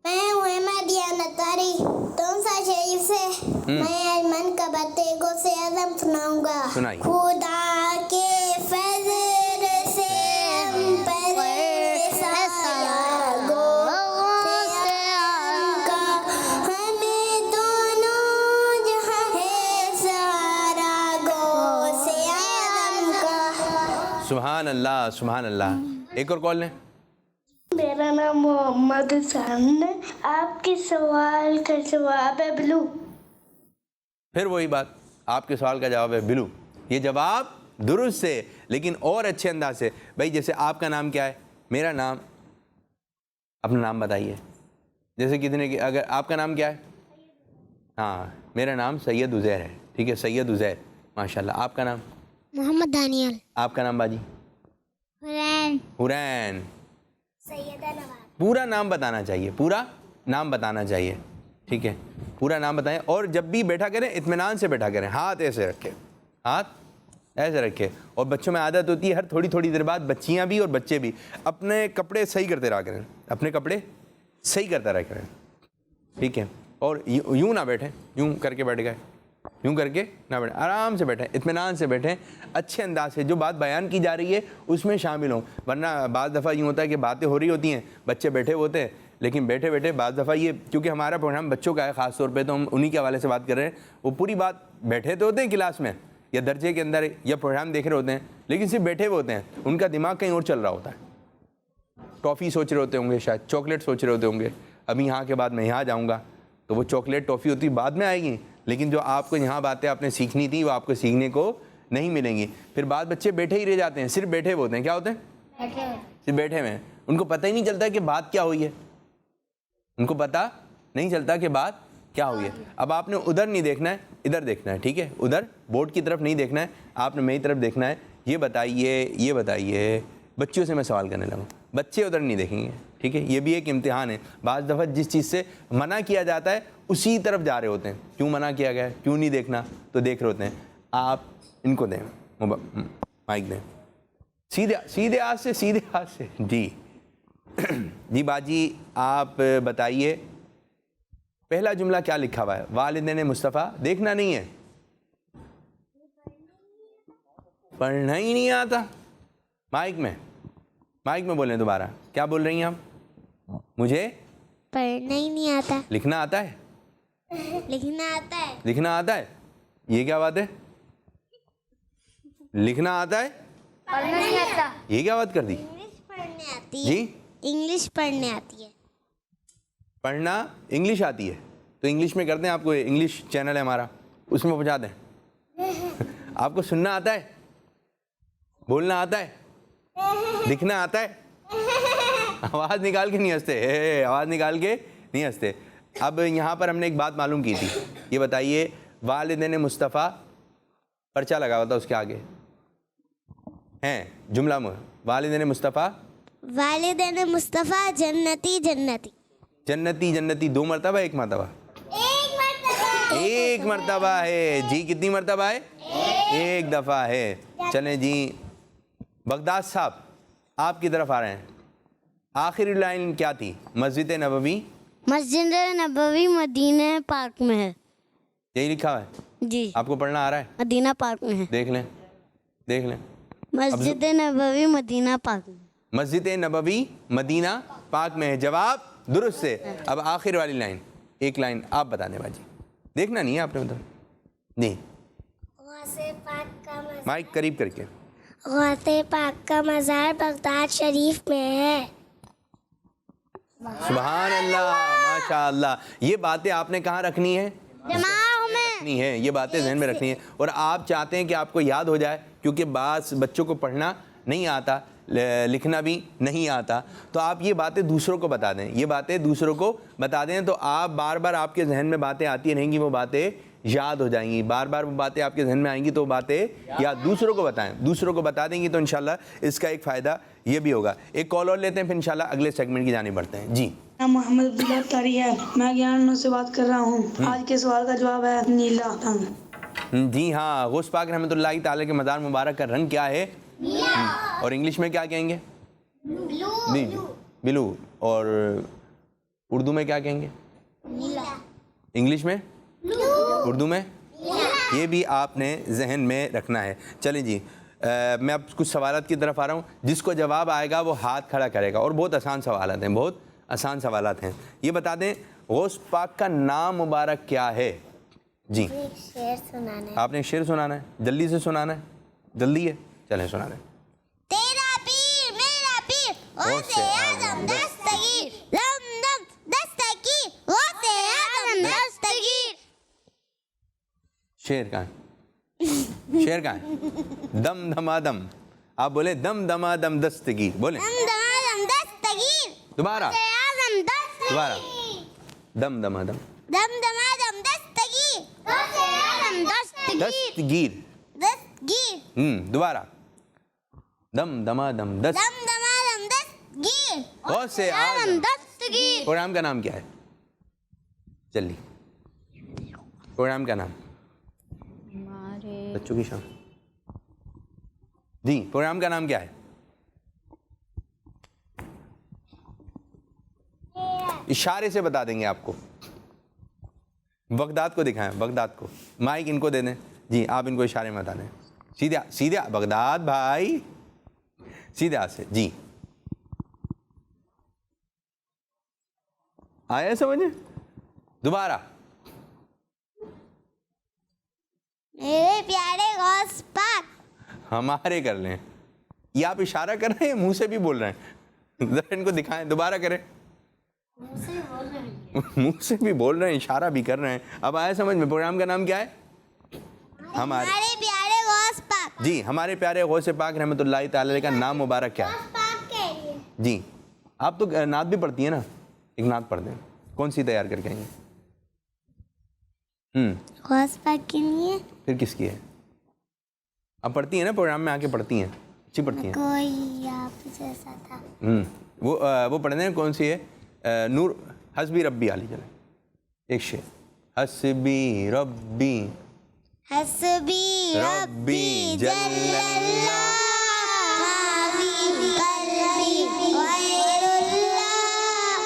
میں ہوں مدینہ تاری تم سا شریف سے. میں ایمن کا بتے غوث اعظم سناؤں گا. سنائی. خدا کے فضل سے ہم پر سایہ غوث اعظم کا, ہمیں دونوں جہاں ہے سارا غوث اعظم کا. سبحان اللہ سبحان اللہ. ایک اور کال لیں. میرا نام محمد حسین ہے. آپ کے سوال کا جواب ہے بلو. پھر وہی بات, آپ کے سوال کا جواب ہے بلو. یہ جواب درست ہے لیکن اور اچھے انداز سے. بھائی جیسے آپ کا نام کیا ہے؟ میرا نام, اپنا نام بتائیے. جیسے کتنے کی, اگر آپ کا نام کیا ہے؟ ہاں میرا نام سید عزیر ہے. ٹھیک ہے سید عزیر ماشاء اللہ. آپ کا نام؟ محمد دانیال. آپ کا نام باجی؟ حرین. سیدہ نواز. پورا نام بتانا چاہیے, پورا نام بتانا چاہیے. ٹھیک ہے پورا نام بتائیں, اور جب بھی بیٹھا کریں اطمینان سے بیٹھا کریں. ہاتھ ایسے رکھے, ہاتھ ایسے رکھے. اور بچوں میں عادت ہوتی ہے ہر تھوڑی تھوڑی دیر بعد بچیاں بھی اور بچے بھی اپنے کپڑے صحیح کرتے رہا کریں, اپنے کپڑے صحیح کرتے رہا کریں. ٹھیک ہے, اور یوں نہ بیٹھیں, یوں کر کے بیٹھ گئے, یوں کر کے نہ بیٹھیں, آرام سے بیٹھیں, اطمینان سے بیٹھیں, اچھے انداز سے. جو بات بیان کی جا رہی ہے اس میں شامل ہوں. ورنہ بعض دفعہ یوں ہوتا ہے کہ باتیں ہو رہی ہوتی ہیں, بچے بیٹھے ہوتے ہیں, لیکن بیٹھے بیٹھے بعض دفعہ یہ, کیونکہ ہمارا پروگرام بچوں کا ہے خاص طور پہ تو ہم انہی کے حوالے سے بات کر رہے ہیں. وہ پوری بات بیٹھے تو ہوتے ہیں کلاس میں یا درجے کے اندر یا پروگرام دیکھ رہے ہوتے ہیں, لیکن صرف بیٹھے ہوئے ہوتے ہیں, ان کا دماغ کہیں اور چل رہا ہوتا ہے. ٹافی سوچ رہے ہوتے ہوں گے, شاید چاکلیٹ سوچ رہے ہوتے ہوں گے, ابھی یہاں کے بعد میں یہاں جاؤں گا تو وہ چاکلیٹ ٹافی ہوتی بعد میں آئے گی, لیکن جو آپ کو یہاں باتیں آپ نے سیکھنی تھی وہ آپ کو سیکھنے کو نہیں ملیں گی. پھر بعض بچے بیٹھے ہی رہ جاتے ہیں, صرف بیٹھے ہوتے ہیں. کیا ہوتے ہیں؟ صرف بیٹھے ہوئے ہیں. ان کو پتہ ہی نہیں چلتا کہ بات کیا ہوئی ہے, ان کو پتہ نہیں چلتا کہ بات کیا ہوئی ہے. اب آپ نے ادھر نہیں دیکھنا ہے, ادھر دیکھنا ہے. ٹھیک ہے, ادھر بورڈ کی طرف نہیں دیکھنا ہے, آپ نے میری طرف دیکھنا ہے. یہ بتائیے بچوں سے میں سوال کرنے لگوں, بچے ادھر نہیں دیکھیں گے. ٹھیک ہے, یہ بھی ایک امتحان ہے. بعض دفعہ جس چیز سے منع کیا جاتا ہے اسی طرف جا رہے ہوتے ہیں. کیوں منع کیا گیا ہے, کیوں نہیں دیکھنا, تو دیکھ رہے ہوتے ہیں. آپ ان کو دیں مائک دیں, سیدھے ہاتھ سے, سیدھے ہاتھ سے. جی جی باجی آپ بتائیے پہلا جملہ کیا لکھا ہوا ہے؟ والدین مصطفیٰ. دیکھنا نہیں ہے, پڑھنا ہی نہیں آتا. مائک میں بولیں دوبارہ. کیا بول رہی ہیں آپ؟ مجھے پڑھنا ہی نہیں آتا. لکھنا آتا ہے. لکھنا آتا ہے. لکھنا آتا ہے. یہ کیا بات ہے؟ لکھنا آتا ہے, پڑھنا نہیں آتا. یہ کیا بات کر دی؟ انگلش پڑھنے آتی ہے. جی انگلش پڑھنے آتی ہے. پڑھنا انگلش آتی ہے تو انگلش میں کرتے ہیں. آپ کو انگلش چینل ہے ہمارا, اس میں پہنچا دیں. آپ کو سننا آتا ہے, بولنا آتا ہے, لکھنا آتا ہے. آواز نکال کے نہیں ہنستے, آواز نکال کے نہیں ہنستے. اب یہاں پر ہم نے ایک بات معلوم کی تھی. یہ بتائیے, والدین مصطفیٰ پرچہ لگا ہوا تھا, اس کے آگے ہیں جملہ میں والدین مصطفیٰ. والدین مصطفیٰ جنتی جنتی. جنتی جنتی 2 مرتبہ 1 مرتبہ؟ ایک مرتبہ ہے جی. کتنی مرتبہ ہے؟ 1 دفعہ ہے. چلیں جی, بغداد صاحب آپ کی طرف آ رہے ہیں. آخری لائن کیا تھی؟ مسجد نبوی. مسجد نبوی مدینہ پاک میں ہے. یہی لکھا ہوا ہے. جی آپ کو پڑھنا آ رہا ہے؟ مدینہ پاک میں ہے. دیکھ لیں, دیکھ لیں. مسجد نبوی مدینہ پاک میں. مسجد نبوی مدینہ پاک میں ہے. جواب درست ہے. اب آخر والی لائن, ایک لائن آپ بتا دیں باجی. دیکھنا نہیں ہے آپ نے مطلب نہیں. مائک قریب کر کے. غوث پاک کا مزار بغداد شریف میں ہے. سبحان اللہ, ماشاء اللہ. یہ باتیں آپ نے کہاں رکھنی ہے؟ دماغ میں رکھنی ہے. یہ باتیں ذہن میں رکھنی ہے. اور آپ چاہتے ہیں کہ آپ کو یاد ہو جائے, کیونکہ بعض بچوں کو پڑھنا نہیں آتا, لکھنا بھی نہیں آتا, تو آپ یہ باتیں دوسروں کو بتا دیں. یہ باتیں دوسروں کو بتا دیں تو آپ بار بار آپ کے ذہن میں باتیں آتی رہیں گی, وہ باتیں یاد ہو جائیں گی. بار بار وہ باتیں آپ کے ذہن میں آئیں گی تو وہ باتیں یا دوسروں کو بتائیں. دوسروں کو بتا دیں گی تو انشاءاللہ اس کا ایک فائدہ یہ بھی ہوگا. ایک کال اور لیتے ہیں, پھر انشاءاللہ اگلے سیگمنٹ کی جانب بڑھتے ہیں. جی محمد عبداللہ تاری ہے, میں گیان سے بات کر رہا ہوں. آج کے سوال کا جواب ہے نیلا رنگ. جی ہاں, غوث پاک رحمۃ اللہ تعالی کے مزار مبارک کا رنگ کیا ہے؟ اور انگلش میں کیا کہیں گے؟ بلو. اور اردو میں کیا کہیں گے؟ انگلش میں, اردو میں, یہ بھی آپ نے ذہن میں رکھنا ہے. چلیں جی, میں اب کچھ سوالات کی طرف آ رہا ہوں. جس کو جواب آئے گا وہ ہاتھ کھڑا کرے گا, اور بہت آسان سوالات ہیں, بہت آسان سوالات ہیں. یہ بتا دیں غوث پاک کا نام مبارک کیا ہے؟ جی شعر سنانا ہے. آپ نے شعر سنانا ہے, جلدی سے سنانا ہے, جلدی ہے, چلیں سنا دیں. تیرا پیر میرا پیر غوث اعظم دستگیر دم دم دستگیر غوث اعظم دستگیر. شعر کہاں ہے؟ شعر کہاں ہے؟ دم دمادم. آپ بولے دم دمادم دستگیر, بولیں دم دم دستگیر دوبارہ, اعظم دستگیر. دوبارہ. دم دمادم دم دمادم دستگیر غوث اعظم دستگیر دستگیر. دستگیر. دوبارہ. دم دمادم دم دمادم دستگیر غوث اعظم. دستگیر. پروگرام کا نام کیا ہے؟ جلدی, پروگرام کا نام. بچوں کی شام. جی پروگرام کا نام کیا ہے؟ اشارے سے بتا دیں گے آپ کو. بغداد کو دکھائیں, بغداد کو. مائک ان کو دے دیں. جی آپ ان کو اشارے میں بتا دیں. سیدھا سیدھا, بغداد بھائی سیدھا سے. جی آیا سمجھیں؟ دوبارہ. میرے پیارے غوث پاک. ہمارے کر لیں. یہ آپ اشارہ کر رہے ہیں, منہ سے بھی بول رہے ہیں, ذرا ان کو دکھائیں, دوبارہ کریں. منہ سے بھی بول رہے ہیں, اشارہ بھی کر رہے ہیں. اب آیا سمجھ میں؟ پروگرام کا نام کیا ہے؟ ہمارے پیارے غوث پاک. جی ہمارے پیارے غوث پاک رحمۃ اللہ تعالی کا نام مبارک کیا ہے؟ جی آپ تو نعت بھی پڑھتی ہیں نا, ایک نعت پڑھ دیں. کون سی تیار کر کے آئیں گے؟ غوث پاک کی نہیں ہے, پھر کس کی ہے؟ آپ پڑھتی ہیں نا, پروگرام میں آ کے پڑھتی ہیں, اچھی پڑھتی ہیں. کوئی آپ جیسا تھا. وہ پڑھ دیں. کون سی ہے؟ نور حسبی ربی علی. چلیں ایک شعر. حسبی ربی حسبی ربی جل اللہ حبیب قلبی غیر اللہ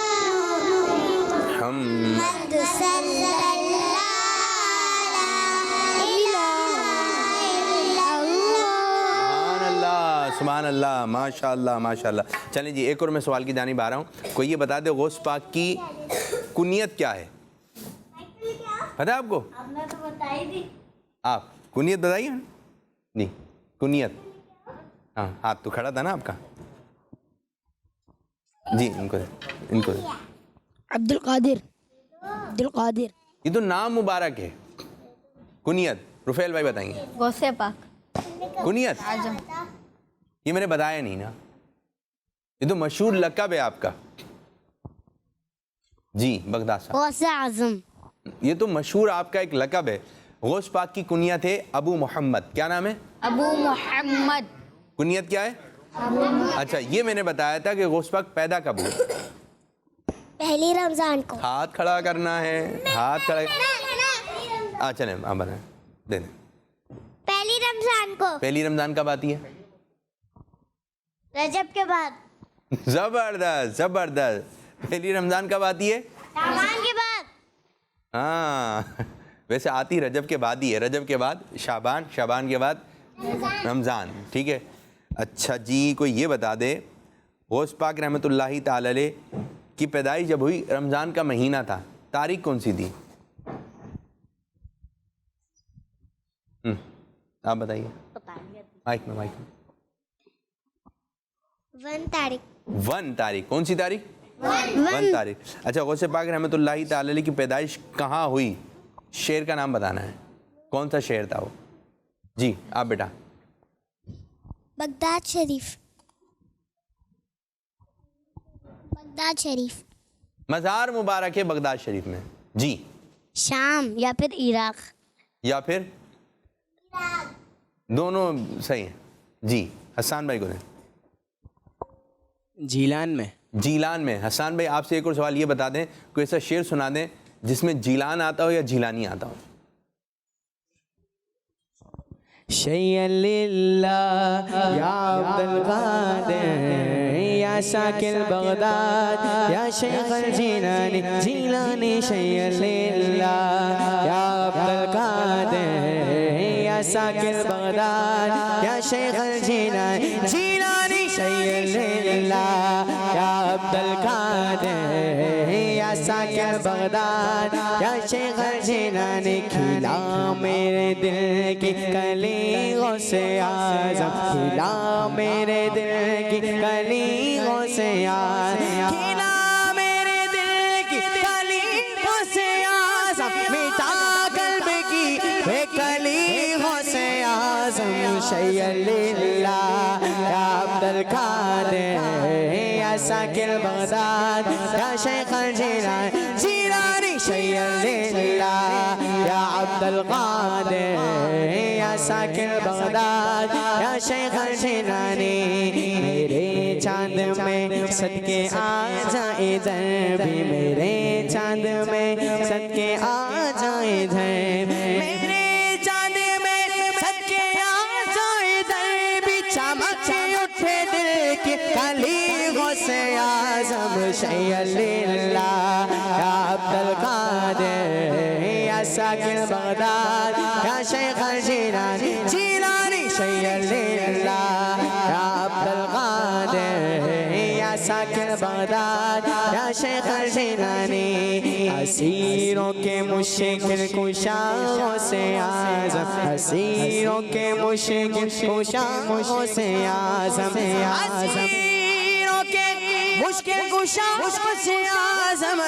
محمد صلی اللہ لا الہ الا اللہ. سبحان اللہ، ماشاء اللہ ماشاء اللہ. چلیں جی ایک اور میں سوال کی جانب آ رہا ہوں. کوئی یہ بتا دے غوث پاک کی کنیت کیا ہے؟ پتہ ہے آپ کو؟ آپ کنیت بتائیے. جی کنیت. ہاں ہاتھ تو کھڑا تھا نا آپ کا. جی ان کو دے. عبد القادر. یہ تو نام مبارک ہے. کنیت رفیل بھائی بتائیں گے. غوث پاک کنیت یہ میں نے بتایا نہیں نا. یہ تو مشہور لقب ہے آپ کا. جی بغداد صاحب. غوث اعظم. یہ تو مشہور آپ کا ایک لقب ہے. غوث پاک کی کنیت ہے ابو محمد. کیا نام ہے؟ ابو محمد. کنیت کیا ہے؟ اچھا یہ میں نے بتایا تھا کہ غوث پاک پیدا کب ہوئے؟ پہلی رمضان کو. ہاتھ کھڑا کرنا ہے. ہاتھ کھڑا. چلیں آپ بتائیں. دے دیں. پہلی رمضان کو. پہلی رمضان کب آتی ہے؟ رجب کے بعد. زبردست زبردست. پہلی رمضان کب آتی ہے؟ شعبان کے بعد. ہاں ویسے آتی رجب کے بعد ہی ہے. رجب کے بعد شعبان، شعبان کے بعد رمضان. ٹھیک ہے. اچھا جی کوئی یہ بتا دے غوث پاک رحمۃ اللہ تعالی علیہ کی پیدائش جب ہوئی رمضان کا مہینہ تھا، تاریخ کون سی تھی؟ آپ بتائیے. مائک میں. 1 تاریخ. کون سی تاریخ؟ 1 تاریخ. اچھا غوث پاک رحمۃ اللہ تعالی علیہ کی پیدائش کہاں ہوئی؟ شہر کا نام بتانا ہے. کون سا شہر تھا وہ؟ جی آپ بیٹا. بغداد شریف. مزار مبارک ہے بغداد شریف میں. جی شام یا پھر عراق. یا پھر دونوں صحیح ہیں. جی حسان بھائی کو دیں. جیلان میں. جیلان میں. حسان بھائی آپ سے ایک اور سوال یہ بتا دیں کوئی ایسا شعر سنا دیں جس میں جیلان آتا ہو یا جیلانی آتا ہو. شیئا للہ یا عبد القادر یا ساکن بغداد یا شیخ الجیلانی جیلانی. شیئا للہ یا عبد القادر یا ساکن بغداد یا شیخ الجیلانی جیلانی. شیئا للہ یا عبد القادر یا ساکن بغداد یا شیخ الجیلانی. کھلا میرے دل کی کلی غوث اعظم. کھلا میرے دل کی کلی غوث اعظم. کھلا میرے دل کی کلی غوث اعظم. میٹا قلب کی وہ کلی غوث اعظم. شیئا للہ یا عبد القادر یا ساکن بغداد یا شیخ الجیلانی جیلانی. شیئا للہ یا عبد القادر یا ساکن بغداد یا شیخ الجیلانی. میرے چاند میں صدقے آ جائے ادھر بھی. میرے چاند میں صدقے آ جائے ادھر. میرے چاند میں صدقے آ جائے ادھر بھی. چمک اٹھے دل کی کلی غوث اعظم. شیئا للہ یا عبد القادر یا ساکن بغداد یا شیخ الجیلانی جیلانی. شیئا للہ یا عبد القادر یا ساکن بغداد یا شیخ الجیلانی. اسیروں کے مشکل کشا غوث اعظم. اسیروں کے مشکل کشا غوث اعظم. اسیروں کے مشکل کشا غوث اعظم.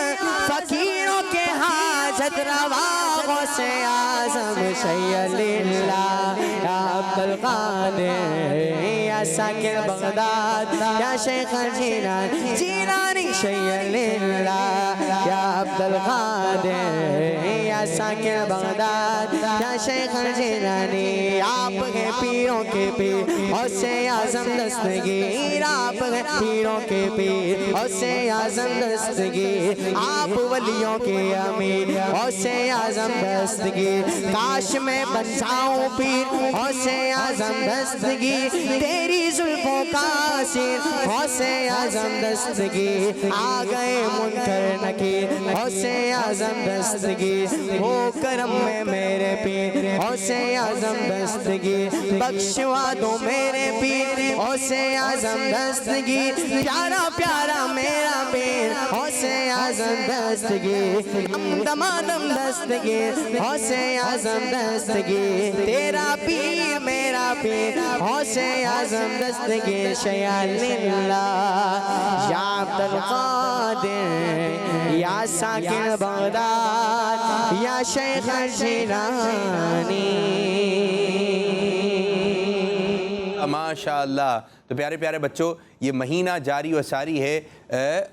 فقیروں کے حاجت روا غوث اعظم. شیئا للہ یا عبد القادر یا ساکن بغداد یا شیخ الجیلانی جیلانی. شیئا للہ یا عبد القادر یا ساکن بغداد یا شیخ الجیلانی. آپ ہیں پیروں کے پیر غوث اعظم دستگیر. آپ ہیں پیروں کے پیر غوث اعظم دستگیر. آپ ولیوں کے امیر غوث اعظم دستگیر. کاش میں بن جاؤں پیر غوث اعظم دستگیر. تیری زلفوں کا اسیر غوث اعظم دستگیر. آ گئے منکر نکیر غوث اعظم دستگیر. ہو کرم میں میرے پیر غوث اعظم دستگیر بخشوا دو میرے پیر غوث اعظم دستگیر پیارا پیارا میرا پیر غوث اعظم دستگیر دمادم دستگیر غوث اعظم دستگیر تیرا پیر میرا پیر غوث اعظم دستگیر شیال اللہ یا عبد القادر یا ساکن بغداد یا شیخ جیلانی. ماشاءاللہ. تو پیارے پیارے بچوں یہ مہینہ جاری و ساری ہے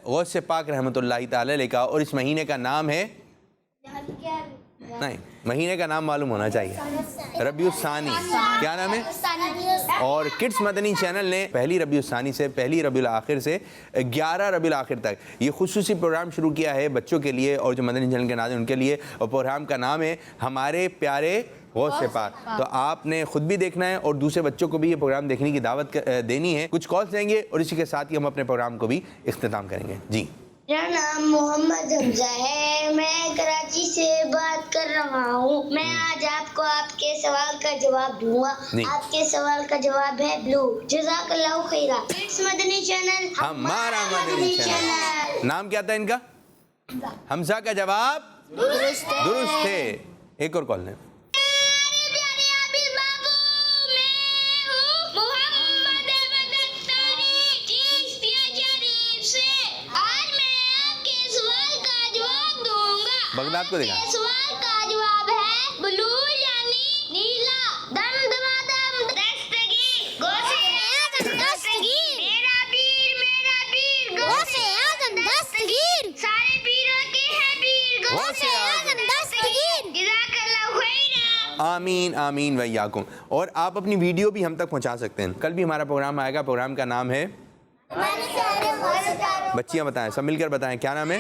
غوث پاک رحمۃ اللہ تعالی علیہ کا اور اس مہینے کا نام ہے نہیں مہینے کا نام معلوم ہونا چاہیے ربیع الثانی. کیا نام ہے؟ اور کڈس مدنی چینل نے پہلی ربیع الثانی سے پہلی ربیع الاخر سے 11 ربیع الاخر تک یہ خصوصی پروگرام شروع کیا ہے بچوں کے لیے اور جو مدنی چینل کے ناظرین ان کے لیے. اور پروگرام کا نام ہے ہمارے پیارے غوث پاک. تو آپ نے خود بھی دیکھنا ہے اور دوسرے بچوں کو بھی یہ پروگرام دیکھنے کی دعوت دینی ہے. کچھ کالز دیں گے اور اسی کے ساتھ ہی ہم اپنے پروگرام کو بھی اختتام کریں گے. جی میرا نام محمد حمزہ ہے. میں کراچی سے بات کر رہا ہوں. میں آج آپ کو آپ کے سوال کا جواب دوں گا. آپ کے سوال کا جواب ہے بلو. جزاک اللہ خیرہ. کڈس مدنی چینل ہمارا مدنی چینل. نام کیا تھا ان کا؟ حمزہ کا جواب درست ہے. ایک اور کال لیں. بغداد کو دیکھا. سوال کا جواب ہے بلو یعنی نیلا. دمدمادم دستگیر غوث اعظم دستگیر. میرا پیر غوث اعظم دستگیر. سارے پیروں کے ہیں پیر غوث اعظم دستگیر. جزاک اللہ خیرہ. آمین آمین ویاکم. اور آپ اپنی ویڈیو بھی ہم تک پہنچا سکتے ہیں. کل بھی ہمارا پروگرام آئے گا. پروگرام کا نام ہے بچیاں بتائیں سب مل کر بتائیں کیا نام ہے.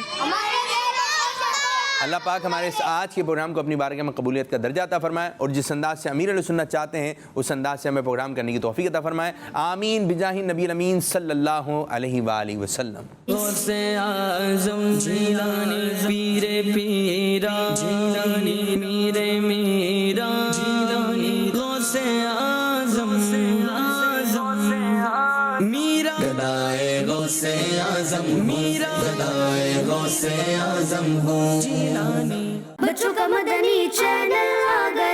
اللہ پاک ہمارے اس آج کے پروگرام کو اپنی بارگاہ میں قبولیت کا درجہ عطا فرمائے اور جس انداز سے امیر علیہ سنت چاہتے ہیں اس انداز سے ہمیں پروگرام کرنے کی توفیق عطا فرمائے. آمین بجاہ نبی الامین صلی اللہ علیہ وآلہ وسلم. غوث اعظم جیلانی پیر پیرا جیلانی میرے میرا جیلانی غوث اعظم میرا گدائے غوث اعظم میرا گدائے غوث اعظم ہوں جیلانی. بچوں کا مدنی چینل آ گیا.